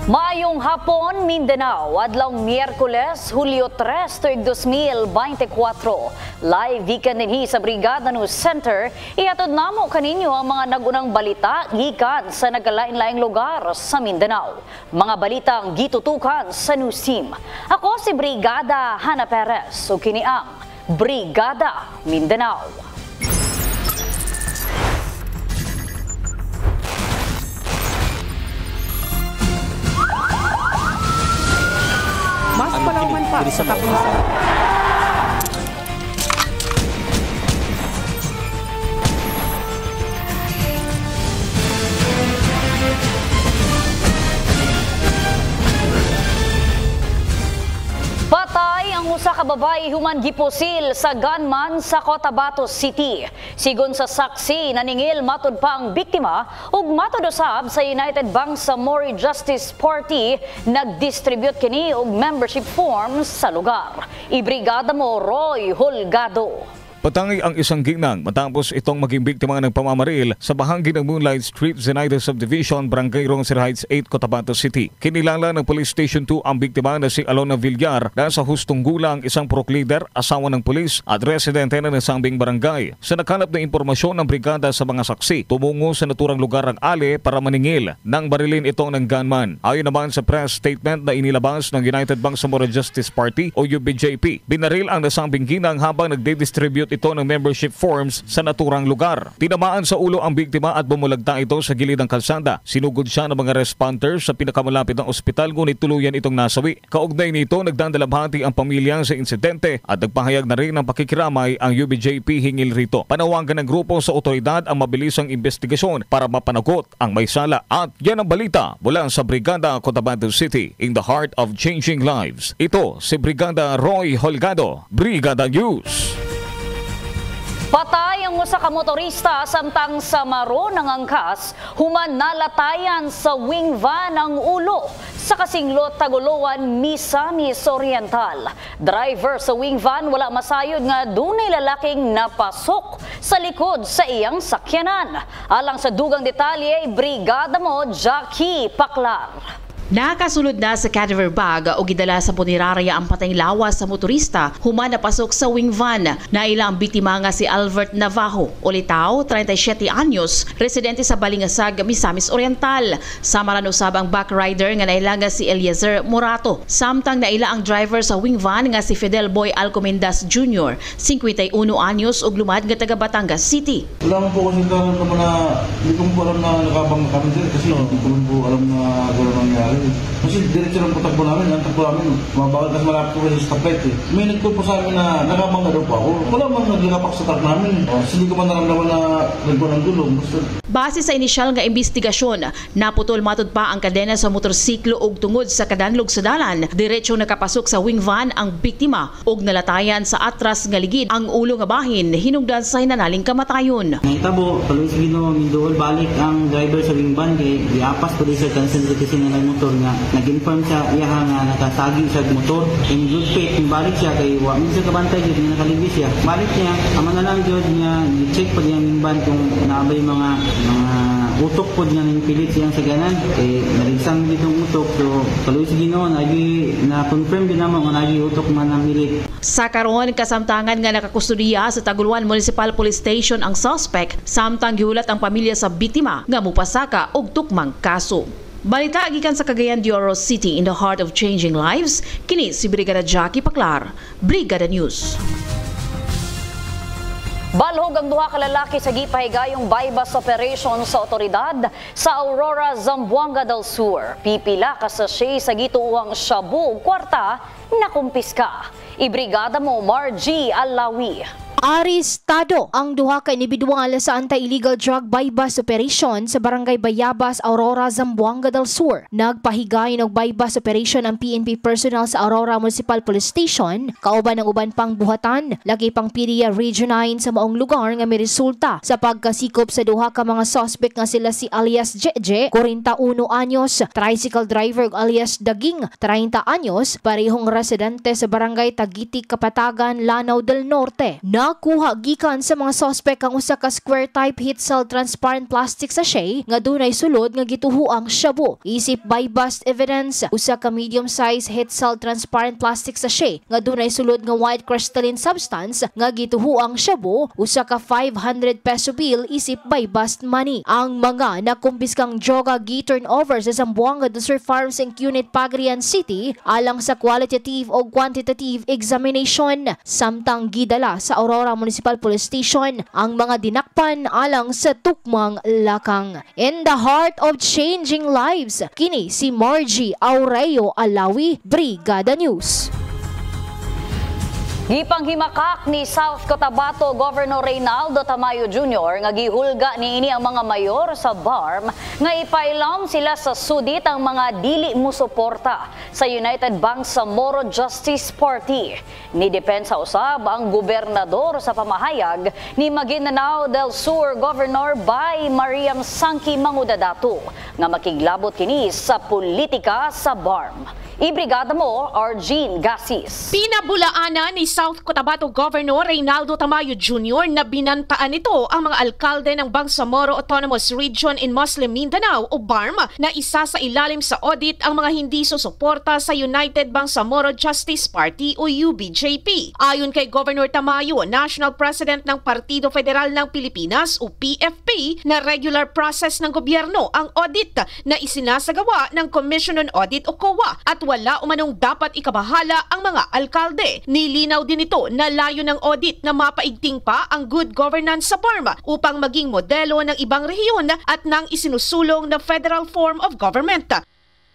Maayong hapon, Mindanao, adlaw Miyerkules, Hulyo 3, tuig 2024. Live gikan dinhi sa Brigada News Center, ihatod namo kaninyo ang mga nagunang balita gikan sa nagalain-laing lugar sa Mindanao. Mga balitang gitutukan sa news team. Ako si Brigada Hana Perez, o kini ang Brigada Mindanao. Mas palauman pa sa Tacloban. Patay ang usa ka babae human gipusil sa gunman sa Cotabato City. Sigon sa saksi, naningil matud pa ang biktima ug matud usab sa United Bangsamoro Justice Party nagdistribute kini og membership forms sa lugar. Ibrigada mo Roy Holgado. Patangay ang isang ginang matapos itong maging biktima ng pamamaril sa bahagi ng Moonlight Street, Zenaitas Subdivision, Barangay Roncesvalles Heights 8, Cotabato City. Kinilala ng Police Station 2 ang biktima na si Alona Villar na sa hustong gulang, isang purok leader, asawa ng pulis at residente na ng sambing barangay. Sa nakalap na impormasyon ng brigada sa mga saksi, tumungo sa naturang lugar ang ali para maningil nang barilin itong ng gunman. Ayon naman sa press statement na inilabas ng United Bangsamoro Justice Party o UBJP, binaril ang nasambing ginang habang nagde-distribute ito ng membership forms sa naturang lugar. Tinamaan sa ulo ang biktima at bumulagta ito sa gilid ng kalsada. Sinugod siya ng mga responders sa pinakamalapit ng ospital, ngunit tuluyan itong nasawi. Kaugnay nito, nagdandalabhati ang pamilya sa insidente at nagpahayag na rin ng pakikiramay ang UBJP hingil rito. Panawagan ng grupo sa otoridad ang mabilisang investigasyon para mapanagot ang may sala. At yan ang balita mula sa Brigada Cotabato City, in the heart of changing lives. Ito si Brigada Roy Holgado, Brigada News. Patay ang usa ka motorista samtang sa Maro nangangkas human nalatayan sa wing van ang ulo sa kasinglot Tagoloan, Misamis Oriental. Driver sa wing van wala masayod nga dunay lalaking napasok sa likod sa iyang sakyanan. Alang sa dugang detalye, Brigada mo Jackie Paclar. Nakasulod na sa cadaver bag o gidala sa punerarya ang patay lawas sa motorista human napasok sa wing van. Naila ang biktima nga si Albert Navajo, Olitao, 37 anyos, residente sa Balingasag, Misamis Oriental. Sama ran usab ang back rider nga naila nga si Eliezer Morato. Samtang naila ang driver sa wing van nga si Fidel Boy Alcomendas Jr., 51 anyos ug lumad nga taga Batangas City. Wala po kasi karon naman na hindi ko po alam na nakabang kami din kasi hindi ko po alam na gano'n nangyari. Kasi diretso ng patakbo namin, ang takbo namin, mabawal kasi malapit ko kasi sa stoplight eh. May nagpo sa amin na nakabang na daw po ako. Wala mang naglalapak sa truck namin. Hindi ko man naramdaman na nagpo ng gulong. Base sa inisyal nga investigasyon, naputol matud pa ang kadena sa motorsiklo ug tungod sa kadanlog sa dalan. Diretso nakapasok sa wing van ang biktima ug nalatayan sa atras nga ligid ang ulo nga bahin hinungdan sa hinanaling kamatayon. Nahitabo, tuloy sa Ginoo, minduol balik ang driver sa wing van kay giapas po sa cancel kasi nga motor nga nag-inform siya iyaha nga nakatagi sa motor in good faith balik siya kay wa min sa kabantay gyud nga nakalibis siya balik niya ama na lang gyud niya i-check pud yang ban kung naabay mga utok pud nga ning pilit siyang saganan kay naligsang ditong utok so tuloy sa Ginoo na confirm din namo nga nagi utok man ang pilit. Sa karon kasamtangan nga nakakustodiya sa Taguluan Municipal Police Station ang suspect samtang gihulat ang pamilya sa biktima nga mupasaka og tukmang kaso. Balita gikan sa Cagayan de Oro City, in the heart of changing lives, kini si Brigada Jackie Paclar, Brigada News. Balhog ang duha ka lalaki sa gipahigayong bypass operation sa otoridad sa Aurora, Zamboanga del Sur. Pipila ka sa siya sa gituuhang shabu kwarta na kumpiska. Ibrigada mo Margie Alawi. Arestado ang duha ka individual sa anti-illegal drug bypass operation sa Barangay Bayabas, Aurora, Zamboanga del Sur. Nagpahigay ng bypass operation ang PNP personnel sa Aurora Municipal Police Station, kauban ng uban pang buhatan, lagi pang PDEA Region 9 sa maong lugar nga may resulta sa pagkasikop sa duha ka mga suspect nga sila si alias Jeje, 41 anyos, tricycle driver alias Daging, 30 anyos, parehong residente sa Barangay Tagiti, Kapatagan, Lanao del Norte. Nakuha gikan sa mga suspect ang usa ka square type heat cell transparent plastic sachet nga dunay sulod nga gituhuang shabu. Isip buy-bust evidence, usa ka medium size heat cell transparent plastic sachet nga dunay sulod nga white crystalline substance nga gituhuang shabu, usa ka 500 peso bill isip buy-bust money. Ang mga nakumpiskang droga gi-turn over sa Zamboanga do Sur Farms and Unit Pagrian City alang sa qualitative o quantitative examination. Samtang gidala sa Aurora Municipal Police Station ang mga dinakpan alang sa tukmang lakang. In the heart of changing lives, kini si Margie Aureo Alawi, Brigada News. Gipanghimakak ni South Cotabato Governor Reynaldo Tamayo Jr. nga gihulga niini ang mga mayor sa BARM nga ipailam sila sa sudit ang mga dili musuporta sa United Bangsamoro Justice Party. Ni depensa usab ang gobernador sa pamahayag ni Maguindanao del Sur Governor Bay Mariam Sangki Mangudadato nga makiglabot kini sa politika sa BARM. Ibrigada mo, Argene Gasis. Pinabulaanan ni South Cotabato Governor Reynaldo Tamayo Jr. na binantaan nito ang mga alkalde ng Bangsamoro Autonomous Region in Muslim Mindanao o BARM na isa sa ilalim sa audit ang mga hindi susuporta sa United Bangsamoro Justice Party o UBJP. Ayon kay Governor Tamayo, National President ng Partido Federal ng Pilipinas o PFP, na regular process ng gobyerno ang audit na isinasagawa ng Commission on Audit o COA at wala umanong dapat ikabahala ang mga alkalde. Nilinaw din ito na layo ng audit na mapaigting pa ang good governance sa BARM upang maging modelo ng ibang rehiyon at ng isinusulong na federal form of government.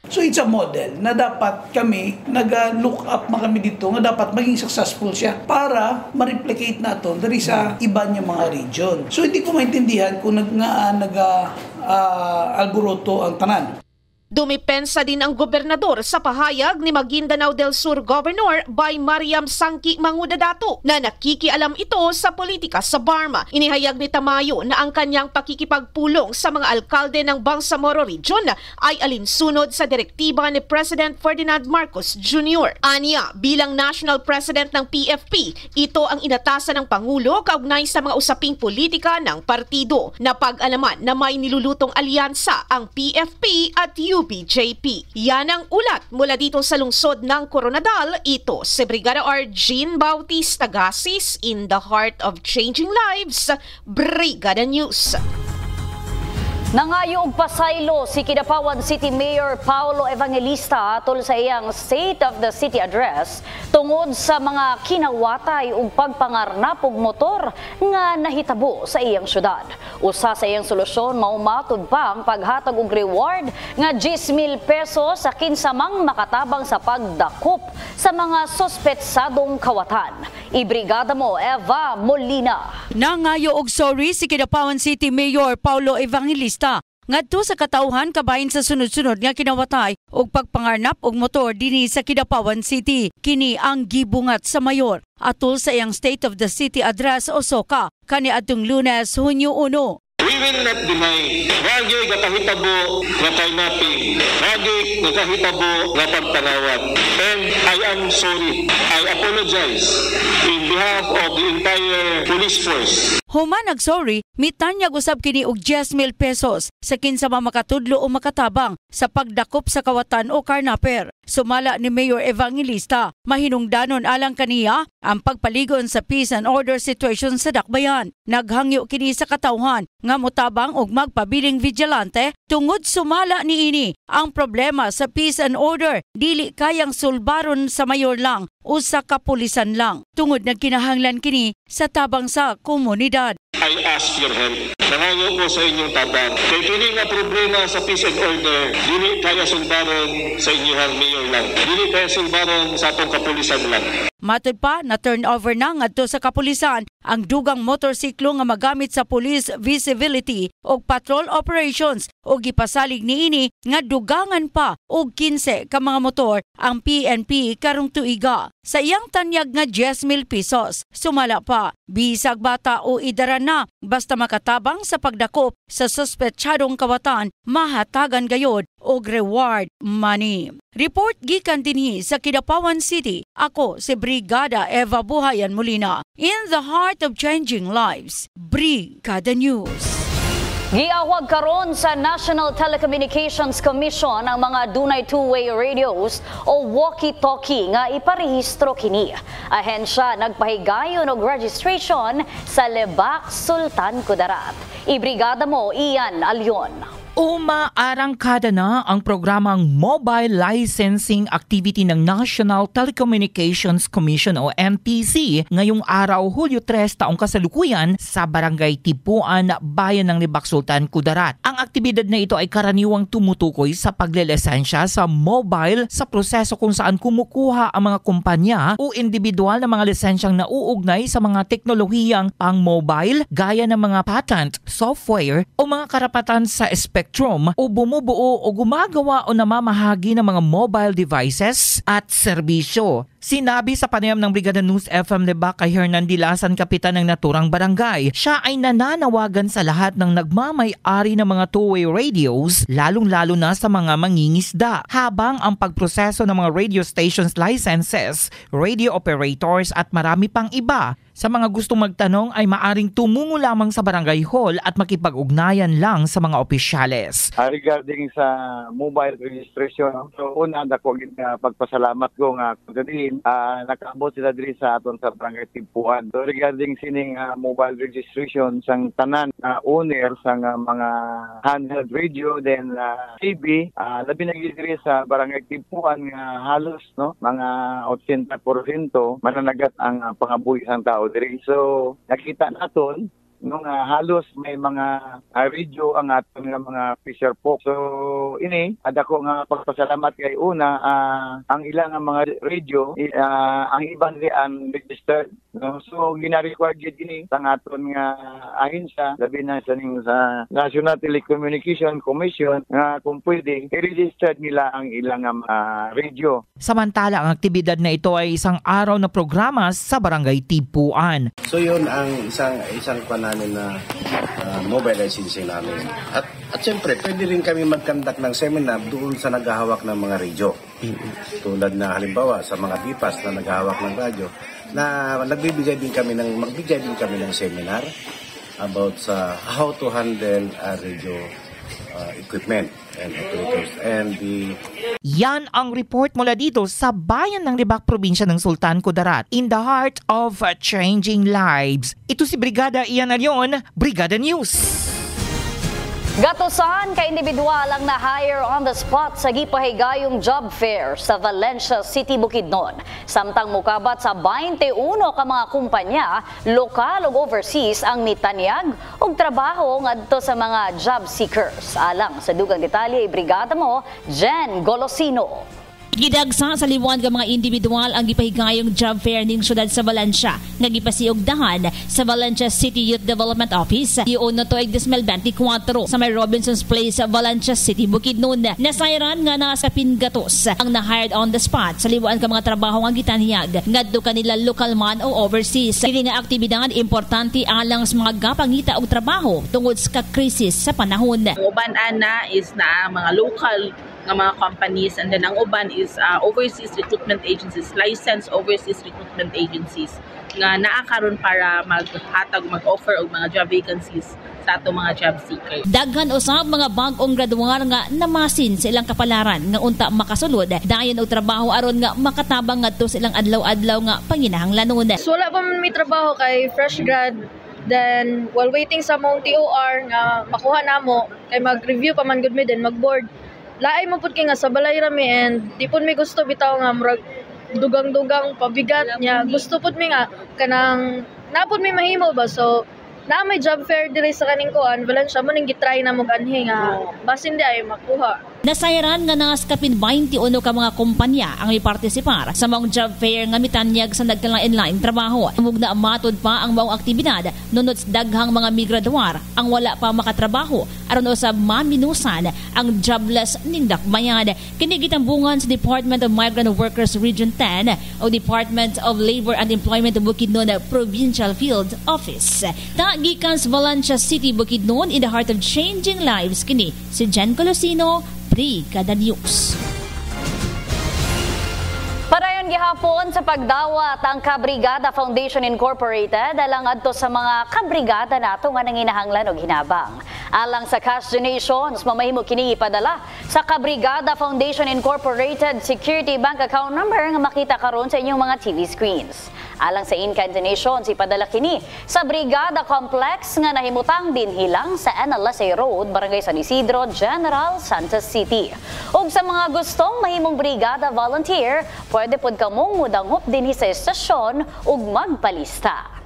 So it's a model na dapat kami nag-look up kami dito nga dapat maging successful siya para ma-replicate natin dari sa iba niya mga region. So hindi ko maintindihan kung nag-alboroto ang tanan. Dumipensa din ang gobernador sa pahayag ni Maguindanao del Sur Governor Bay Mariam Sangki Mangudadato na nakikialam ito sa politika sa BARM. Inihayag ni Tamayo na ang kanyang pakikipagpulong sa mga alkalde ng Bangsamoro Region ay alinsunod sa direktiba ni President Ferdinand Marcos Jr. Aniya, bilang National President ng PFP, ito ang inatasan ng Pangulo kaugnay sa mga usaping politika ng partido. Napag-alaman na may nilulutong alyansa ang PFP at UBJP. Yan ang ulat mula dito sa lungsod ng Coronadal. Ito si Brigada Argene Bautista Gasis, in the heart of changing lives, Brigada News. Nangayo og pasaylo si Kidapawan City Mayor Paulo Evangelista atol sa iyang State of the City Address tungod sa mga kinawatay ug pagpangarnap og motor nga nahitabo sa iyang syudad. Usa sa iyang solusyon mao matud pa ang paghatag og reward nga 10,000 pesos sa kinsamang makatabang sa pagdakop sa mga sospetsadong kawatan. Ibrigada mo, Eva Molina. Nangayo og sorry si Kidapawan City Mayor Paulo Evangelista ngadto sa katauhan kabahin sa sunod-sunod nga kinawatay og pagpangarnap og motor dinhi sa Kidapawan City. Kini ang gibungat sa mayor atol sa iyang State of the City Address o SOCA kaniadtong Lunes, Hunyo 1. We will not deny bagay nga kahitabo nga kay-mapping, bagay nga kahitabo nga pagtanawat. And I am sorry. I apologize in behalf of the entire police force. Human nagsorry, mitanyag usab kini og 10,000 pesos sa kinsa makatudlo o makatabang sa pagdakop sa kawatan o karnaper. Sumala ni Mayor Evangelista, mahinungdanon alang kaniya ang pagpaligon sa peace and order situation sa Dakbayan. Naghangyo kini sa katawhan nga motabang og magpabiling vigilante tungod sumala niini ang problema sa peace and order dili kayang sulbaron sa mayor lang o sa kapulisan lang. Tungod nagkinahanglan kini sa tabang sa komunidad. I ask your help. Nangayo ko sa inyong tabang. Kay kini nga problema sa peace and order, dili kaya sulbaron sa inyong mayor lang. Dili kaya sulbaron sa atong kapulisan lang. Matud pa na turnover na ngadto sa kapulisan ang dugang motorsiklo nga magamit sa police visibility o patrol operations o gipasalig niini nga dugangan pa og 15 ka mga motor ang PNP karong tuiga. Sa iyang tanyag nga 10,000 pesos, sumala pa makuha bisag bata o idara na basta makatabang sa pagdakop sa suspetsyadong kawatan mahatagan gayod og reward money. Report gikan dinhi sa Kidapawan City. Ako si Brigada Eva Buhayan Molina. In the heart of changing lives, Brigada News. Giawag karon sa National Telecommunications Commission ang mga dunay two-way radios o walkie-talkie nga iparehistro kini. Ahensya nagpahigayon og registration sa Lebac, Sultan Kudarat. Ibrigada mo Ian Alyon. Umaarangkada na ang programang Mobile Licensing Activity ng National Telecommunications Commission o NTC ngayong araw Hulyo 3 taong kasalukuyan sa Barangay Tipuan, Bayan ng Lebac, Sultan Kudarat. Ang aktibidad na ito ay karaniwang tumutukoy sa paglilesensya sa mobile sa proseso kung saan kumukuha ang mga kumpanya o individual na mga lisensyang nauugnay sa mga teknolohiyang pang-mobile gaya ng mga patent, software o mga karapatan sa spectrum o bumubuo o gumagawa o namamahagi ng mga mobile devices at serbisyo. Sinabi sa panayam ng Brigada News FM Lebac kay Hernan Dilasan, kapitan ng naturang barangay, siya ay nananawagan sa lahat ng nagmamay-ari ng mga two-way radios, lalong-lalo na sa mga mangingisda, habang ang pagproseso ng mga radio stations licenses, radio operators at marami pang iba. Sa mga gustong magtanong ay maaring tumungo lamang sa barangay hall at makipag-ugnayan lang sa mga opisyales. Regarding sa mobile registration, so una dako pagpasalamat ko nga kung nakaabot sila diri sa aton sa barangay Tipuan. So regarding sining mobile registration sang tanan owner sang mga handheld radio then TV, labi na diri sa barangay Tipuan nga halos mga 80% mananagat ang pangabuhi sang tao diri. So nakita naton nung halos may mga radio ang aton nga mga fisher folk. So ini adako nga pagpasalamat kay una ang ilang mga radio ang iban di unregistered. So gina-required gid ini sa aton nga ahensya labi na sa National Telecommunication Commission nga kung pwede i-register nila ang ilang radio. Samantala ang aktibidad na ito ay isang araw na programa sa barangay Tipuan. So yun ang isang namin na mobile licensing namin. At siyempre, pwede rin kami mag-conduct ng seminar doon sa naghahawak ng mga radyo. Tulad na halimbawa sa mga bipas na naghahawak ng radyo, na magbibigay din kami ng seminar about sa how to handle radio equipment and operators and Yan ang report mula dito sa bayan ng Lebac, probinsya ng Sultan Kudarat, in the heart of changing lives. Ito si Brigada Ian Alyon, Brigada News. Gatusan ka individual ang na-hire on the spot sa gipahigayong job fair sa Valencia City, Bukidnon. Samtang mukabat sa 21 ka mga kumpanya, lokal o overseas ang mitanyag og trabaho ngadto sa mga job seekers. Alang sa dugang detalye, Brigada mo, Jen Golosino. Gidagsa sa liwan ka mga individual ang gipahigayong job fair ning syudad sa Valencia nga gipasiugdahan sa Valencia City Youth Development Office iyon na tuig 2024 sa may Robinson's Place sa Valencia City, Bukidnon. Nasayran nga nasa pingatos ang na-hired on the spot sa liwan ka mga trabaho nga gitanhiyag ngadto kanila local man o overseas. Kini nga aktibidad importante alang sa mga gapangita og trabaho tungod sa krisis sa panahon. Uban ana is na mga local ng mga companies and then ang uban is overseas recruitment agencies, licensed overseas recruitment agencies nga naa karon para mag-offer og mga job vacancies sa ato mga job seekers. Daghan usab mga bag-ong graduar nga namasin sa ilang kapalaran nga unta makasulod dayon og trabaho aron nga makatabang ngadto sa ilang adlaw-adlaw nga panginahanglanon. So wala pa man may trabaho kay fresh grad. Then while waiting sa mong TOR nga makuha namo kay mag-review pa man gud mi then mag-board. Laay mo pud kay nga sa balay rami and di pud mi gusto bitaw nga murag dugang-dugang pabigat niya. Gusto pud mi nga kanang napud mi mahimo ba, so na may job fair diri sa kaning kuan Valencia mo ning gitry na mo ganhi nga basin di ay makuha. Nasayran nga nangas kapin 21 ka mga kumpanya ang ipartisipar sa maong job fair nga mitanyag sa nagkalain-laing trabaho. Mugna matod pa ang maong aktibidad nunod daghang mga migrador ang wala pa makatrabaho aron usab maminusan ang jobless ning dakbayan. Kini gitambungan sa Department of Migrant Workers Region 10 o Department of Labor and Employment Bukidnon Provincial Field Office. Gikan sa Valencia City, Bukidnon, in the heart of changing lives, kini si Jen Colosino, Brigada News. Padayon gihapon sa pagdawat ang Kabrigada Foundation Incorporated alang adto sa mga kabrigada nato nga nanginahanglan og hinabang. Alang sa cash donations, mamahimo kini ipadala sa Kabrigada Foundation Incorporated Security Bank account number nga makita karon sa inyong mga TV screens. Alang sa in-kind donations, ipadala kini sa Brigada Complex nga nahimutang din hilang sa NLSA Road, Barangay San Isidro, General Santos City. Ug sa mga gustong mahimong brigada volunteer, pwede pod kamong mudanghop dinhi sa estasyon ug magpalista.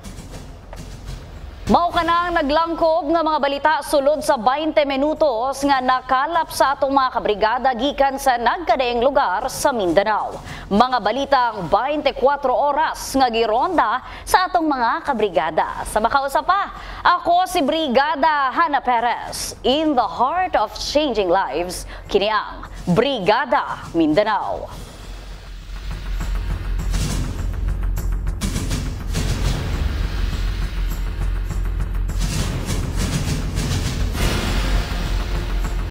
Mao kanang naglangkob nga mga balita sulod sa 20 minutos nga nakalap sa atong mga kabrigada gikan sa nagkadaing lugar sa Mindanao. Mga balitang 24 oras nga gironda sa atong mga kabrigada. Sa makausap pa, ako si Brigada Hannah Perez. In the heart of changing lives, kini ang Brigada Mindanao.